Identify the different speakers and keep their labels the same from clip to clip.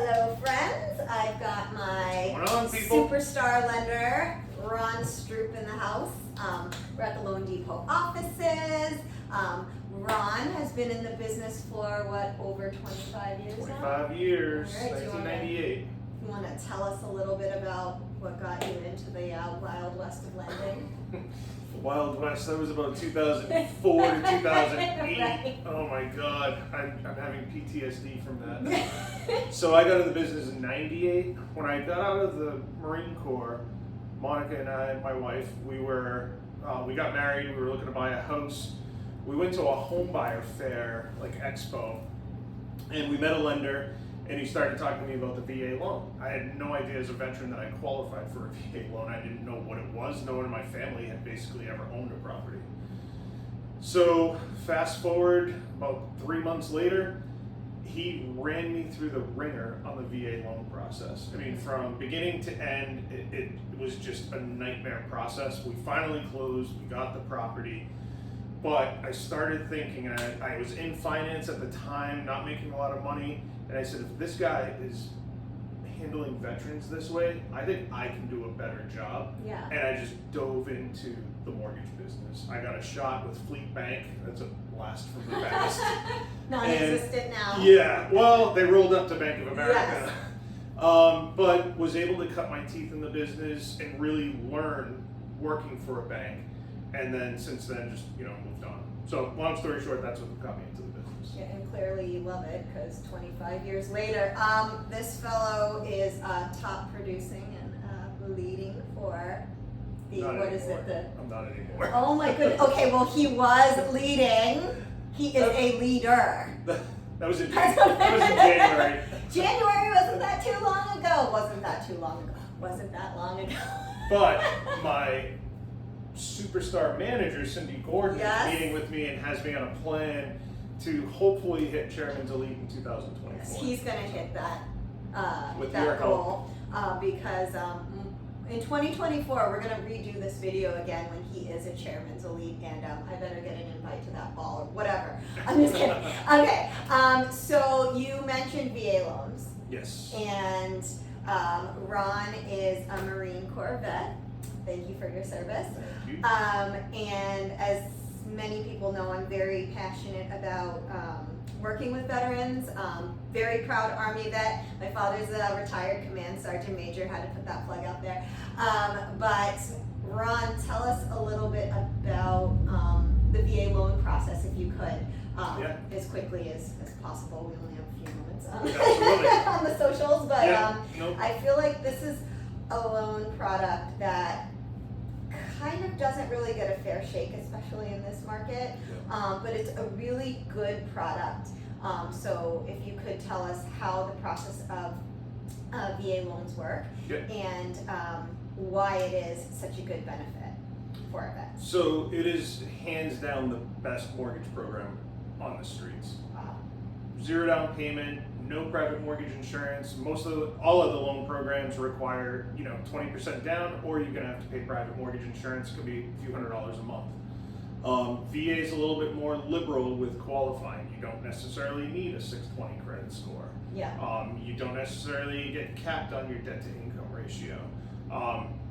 Speaker 1: Hello, friends. I've got my
Speaker 2: What's going on, people?
Speaker 1: superstar lender, Ron Stroop, in the house. We're at the Loan Depot offices. Ron has been in the business for over 25 years now?
Speaker 2: 25 years,
Speaker 1: All right,
Speaker 2: 1998.
Speaker 1: You want to tell us a little bit about what got you into the Wild West of lending?
Speaker 2: Wild West, that was about 2004 to 2008.
Speaker 1: Right.
Speaker 2: Oh my God, I'm having PTSD from that. So I got into the business in 98. When I got out of the Marine Corps, Monica and I, my wife, we got married, we were looking to buy a house. We went to a home buyer fair, like expo, and we met a lender, and he started talking to me about the VA loan. I had no idea as a veteran that I qualified for a VA loan. I didn't know what it was. No one in my family had basically ever owned a property. So fast forward about 3 months later, he ran me through the ringer on the VA loan process. I mean, from beginning to end, it was just a nightmare process. We finally closed, we got the property. But I started thinking, and I was in finance at the time, not making a lot of money, and I said, if this guy is handling veterans this way, I think I can do a better job.
Speaker 1: Yeah.
Speaker 2: And I just dove into the mortgage business. I got a shot with Fleet Bank. That's a blast from the past.
Speaker 1: Non-existent now.
Speaker 2: Yeah, well, they rolled up to Bank of America. Yes. But was able to cut my teeth in the business and really learn working for a bank. And then since then, just moved on. So long story short, that's what got me into the business.
Speaker 1: Yeah, and clearly you love it because 25 years later, this fellow is top producing and leading for the
Speaker 2: Not
Speaker 1: what
Speaker 2: anymore.
Speaker 1: is it? The
Speaker 2: I'm not anymore.
Speaker 1: oh my goodness. Okay, well he was leading. He is a leader.
Speaker 2: That was in January.
Speaker 1: January wasn't that too long ago. Wasn't that too long ago? Wasn't that long ago?
Speaker 2: But my superstar manager, Cindy Gordon,
Speaker 1: Yes.
Speaker 2: is meeting with me and has me on a plan to hopefully hit Chairman's Elite in 2024.
Speaker 1: Yes, he's going to hit that
Speaker 2: With your
Speaker 1: that goal because in 2024 we're going to redo this video again when he is a Chairman's Elite, and I better get an invite to that ball or whatever. I'm just kidding. Okay, so you mentioned VA loans.
Speaker 2: Yes.
Speaker 1: And Ron is a Marine Corps vet. Thank you for your service.
Speaker 2: Thank you.
Speaker 1: And as many people know, I'm very passionate about working with veterans. Very proud Army vet. My father's a retired command sergeant major. Had to put that plug out there. But Ron, tell us a little bit about the VA loan process, if you could, as quickly as possible. We only have a few moments on the socials, but
Speaker 2: Nope.
Speaker 1: I feel like this is a loan product that kind of doesn't really get a fair shake, especially in this market, but it's a really good product. So if you could tell us how the process of VA loans work and why it is such a good benefit for a vet.
Speaker 2: So it is hands down the best mortgage program on the streets.
Speaker 1: Wow.
Speaker 2: Zero down payment, no private mortgage insurance. All of the loan programs require 20% down, or you're gonna have to pay private mortgage insurance. It could be a few $100s a month. VA is a little bit more liberal with qualifying. You don't necessarily need a 620 credit score.
Speaker 1: Yeah.
Speaker 2: You don't necessarily get capped on your debt to income ratio.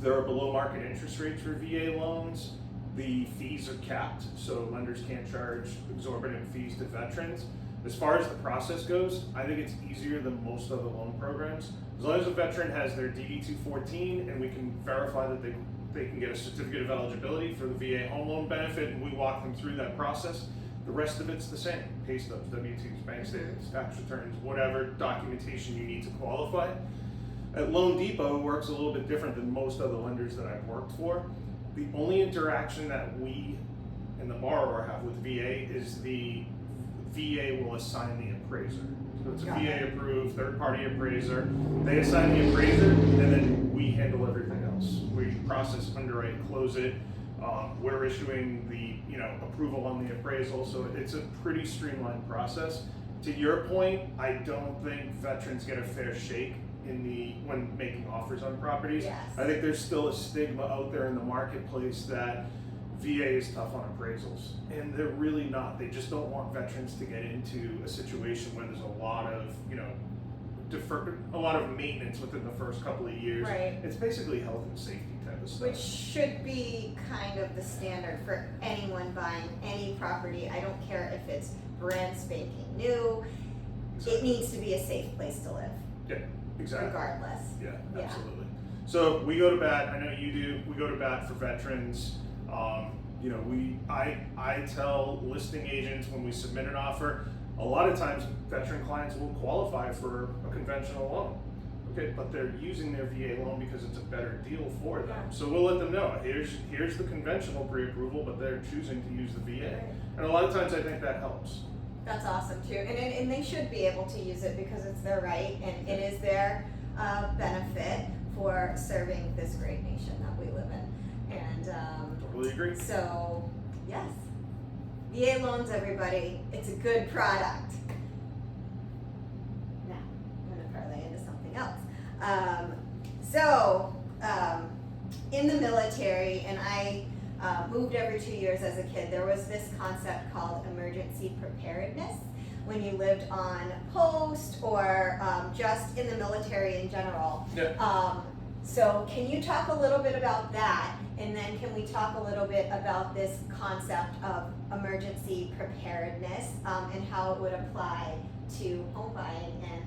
Speaker 2: There are below market interest rates for VA loans. The fees are capped, so lenders can't charge exorbitant fees to veterans. As far as the process goes, I think it's easier than most other loan programs. As long as a veteran has their DD-214 and we can verify that they can get a certificate of eligibility for the VA home loan benefit, and we walk them through that process, the rest of it's the same. Pay stubs, W-2s, bank statements, tax returns, whatever documentation you need to qualify. At Loan Depot, it works a little bit different than most other lenders that I've worked for. The only interaction that we and the borrower have with VA is the VA will assign the appraiser. So it's a VA approved third-party appraiser. They assign the appraiser, and then we handle everything else. We process, underwrite, close it. We're issuing the approval on the appraisal, so it's a pretty streamlined process. To your point, I don't think veterans get a fair shake when making offers on properties.
Speaker 1: Yes.
Speaker 2: I think there's still a stigma out there in the marketplace that VA is tough on appraisals, and they're really not. They just don't want veterans to get into a situation where there's a lot of, a lot of maintenance within the first couple of years.
Speaker 1: Right.
Speaker 2: It's basically health and safety type of stuff.
Speaker 1: Which should be kind of the standard for anyone buying any property. I don't care if it's brand spanking new. It needs to be a safe place to live,
Speaker 2: Yeah, exactly.
Speaker 1: regardless.
Speaker 2: Yeah,
Speaker 1: Yeah.
Speaker 2: absolutely. So we go to bat. I know you do. We go to bat for veterans. You know, I tell listing agents when we submit an offer, a lot of times veteran clients will qualify for a conventional loan. Okay, but they're using their VA loan because it's a better deal for them.
Speaker 1: Yeah.
Speaker 2: So we'll let them know, here's the conventional pre-approval, but they're choosing to use the VA.
Speaker 1: Right.
Speaker 2: And a lot of times I think that helps.
Speaker 1: That's awesome too, and they should be able to use it because it's their right and it is their benefit for serving this great nation that we live in. And
Speaker 2: Totally agree.
Speaker 1: so, yes, VA loans, everybody. It's a good product. Now, I'm gonna parlay into something else. In the military, and I moved every 2 years as a kid, there was this concept called emergency preparedness when you lived on post or just in the military in general.
Speaker 2: Yeah.
Speaker 1: So can you talk a little bit about that, and then can we talk a little bit about this concept of emergency preparedness and how it would apply to home buying and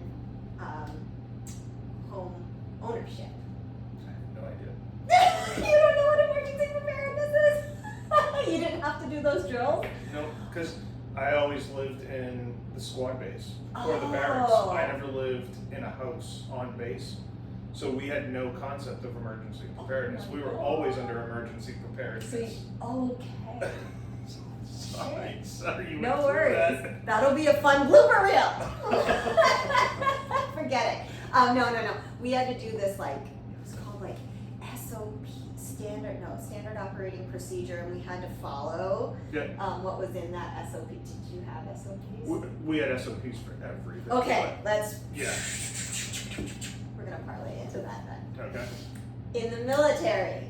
Speaker 1: home ownership?
Speaker 2: I have no idea.
Speaker 1: You don't know what emergency preparedness is? You didn't have to do those drills?
Speaker 2: No, because I always lived in the squad base or the barracks.
Speaker 1: Oh.
Speaker 2: I never lived in a house on base. So we had no concept of emergency preparedness.
Speaker 1: my
Speaker 2: We were
Speaker 1: God.
Speaker 2: always under emergency preparedness.
Speaker 1: Okay.
Speaker 2: Sorry you
Speaker 1: No
Speaker 2: went through
Speaker 1: worries.
Speaker 2: that.
Speaker 1: That'll be a fun blooper reel. Forget it. No. We had to do this it was called SOP, standard operating procedure, and we had to follow
Speaker 2: Yeah.
Speaker 1: what was in that SOP. Did you have SOPs?
Speaker 2: We had SOPs for everything.
Speaker 1: Okay, let's.
Speaker 2: Yeah.
Speaker 1: We're gonna parlay into that then.
Speaker 2: Okay.
Speaker 1: In the military,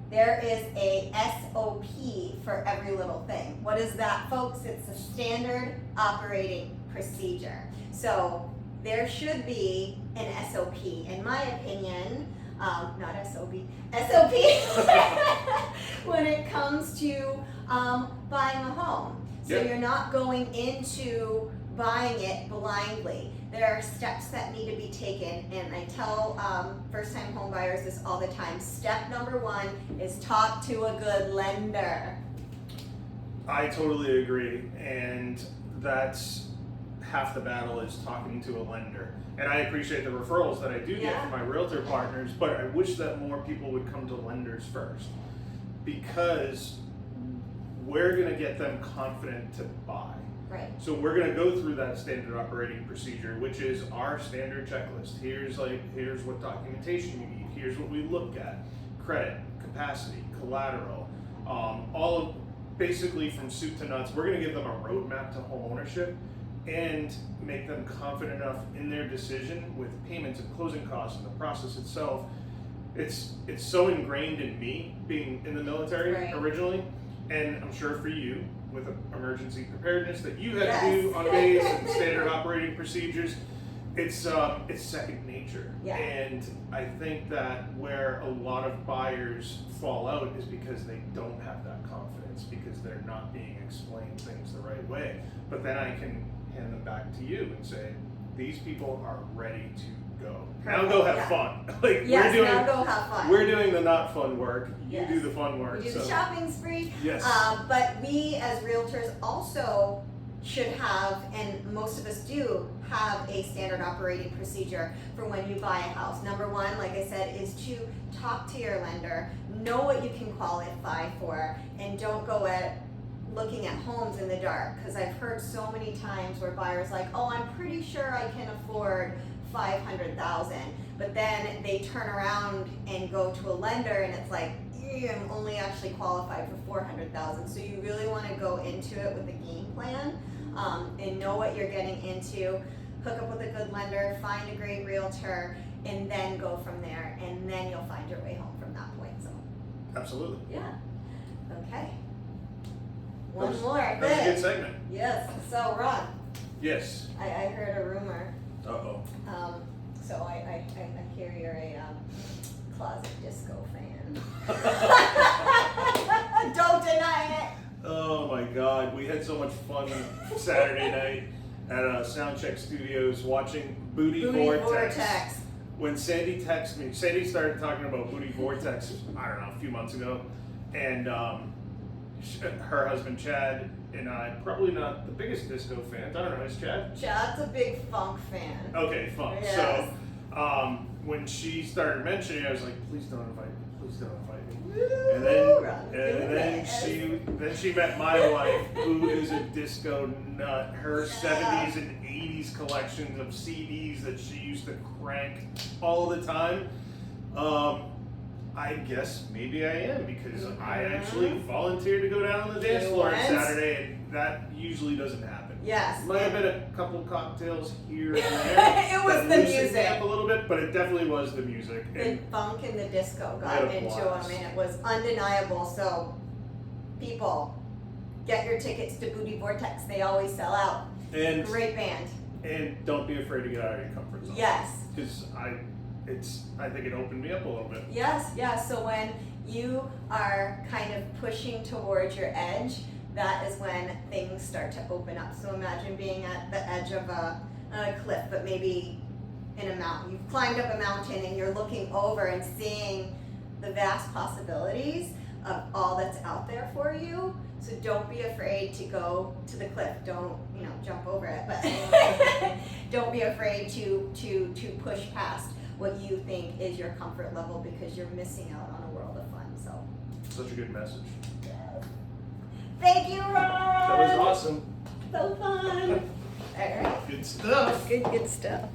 Speaker 1: there is a SOP for every little thing. What is that, folks? It's a standard operating procedure. So there should be an SOP, in my opinion, not SOP, when it comes to buying a home. So
Speaker 2: Yep.
Speaker 1: you're not going into buying it blindly. There are steps that need to be taken, and I tell first-time home buyers this all the time. Step number 1 is talk to a good lender.
Speaker 2: I totally agree, and that's half the battle is talking to a lender. And I appreciate the referrals that I do get
Speaker 1: Yeah.
Speaker 2: from my realtor partners, but I wish that more people would come to lenders first, because we're gonna get them confident to buy.
Speaker 1: Right.
Speaker 2: So we're gonna go through that standard operating procedure, which is our standard checklist. Here's what documentation you need. Here's what we look at: credit, capacity, collateral, all of basically from soup to nuts. We're gonna give them a roadmap to home ownership and make them confident enough in their decision with payments and closing costs and the process itself. It's so ingrained in me being in the military
Speaker 1: Right.
Speaker 2: originally, and I'm sure for you with emergency preparedness that you had to
Speaker 1: Yes.
Speaker 2: do on base and standard operating procedures. It's second nature.
Speaker 1: Yeah.
Speaker 2: And I think that where a lot of buyers fall out is because they don't have that confidence, because they're not being explained things the right way. But then I can hand them back to you and say, these people are ready to go. Now go have
Speaker 1: Yeah.
Speaker 2: fun. Like
Speaker 1: Yes,
Speaker 2: we're doing
Speaker 1: now go have fun.
Speaker 2: we're doing the not fun work. You
Speaker 1: Yes.
Speaker 2: do the fun work.
Speaker 1: We do
Speaker 2: so
Speaker 1: the shopping spree.
Speaker 2: yes.
Speaker 1: But we as realtors also should have, and most of us do, have a standard operating procedure for when you buy a house. Number 1, like I said, is to talk to your lender, know what you can qualify for, and don't go at looking at homes in the dark. Because I've heard so many times where buyers like, oh, I'm pretty sure I can afford $500,000, but then they turn around and go to a lender and it's like, I'm only actually qualified for $400,000. So you really want to go into it with a game plan and know what you're getting into. Hook up with a good lender, find a great realtor, and then go from there. And then you'll find your way home from that point. So
Speaker 2: Absolutely.
Speaker 1: yeah, okay.
Speaker 2: That
Speaker 1: One
Speaker 2: was-
Speaker 1: more.
Speaker 2: That was a good segment.
Speaker 1: Yes. So Ron,
Speaker 2: Yes.
Speaker 1: I heard a rumor
Speaker 2: Uh-oh.
Speaker 1: So I hear you're a closet disco fan. Don't deny it.
Speaker 2: Oh my God, we had so much fun Saturday night at Soundcheck Studios watching Booty Vortex. When Sandy texted me, Sandy started talking about Booty Vortex, I don't know, a few months ago, and her husband Chad and I, probably not the biggest disco fans. I don't know, is Chad?
Speaker 1: Chad's a big funk fan.
Speaker 2: Okay, funk.
Speaker 1: Yes.
Speaker 2: So when she started mentioning it, I was like, please don't invite me, please don't invite me.
Speaker 1: Woo,
Speaker 2: Then she met my wife, who is a disco nut. Her 70s and 80s collections of CDs that she used to crank all the time. I guess maybe I am, because I actually volunteered to go down on the dance floor on Saturday, and that usually doesn't happen.
Speaker 1: Yes.
Speaker 2: Might have been a couple cocktails here and there.
Speaker 1: It was
Speaker 2: that
Speaker 1: the
Speaker 2: loosened me
Speaker 1: music.
Speaker 2: up a little bit, but it definitely was the music.
Speaker 1: The funk and the disco got
Speaker 2: Had a
Speaker 1: into
Speaker 2: blast.
Speaker 1: them, and it was undeniable. So, people, get your tickets to Booty Vortex. They always sell out.
Speaker 2: And
Speaker 1: Great band.
Speaker 2: don't be afraid to get out of your comfort zone.
Speaker 1: Yes.
Speaker 2: Because I think it opened me up a little bit.
Speaker 1: Yes, yes. So when you are kind of pushing towards your edge, that is when things start to open up. So imagine being at the edge of a cliff, but maybe in a mountain. You've climbed up a mountain and you're looking over and seeing the vast possibilities of all that's out there for you. So don't be afraid to go to the cliff. Don't, jump over it, but don't be afraid to push past what you think is your comfort level, because you're missing out on a world of fun. So
Speaker 2: Such a good message.
Speaker 1: thank you, Ron.
Speaker 2: That was awesome.
Speaker 1: So fun. All right.
Speaker 2: Good stuff.
Speaker 1: Good stuff.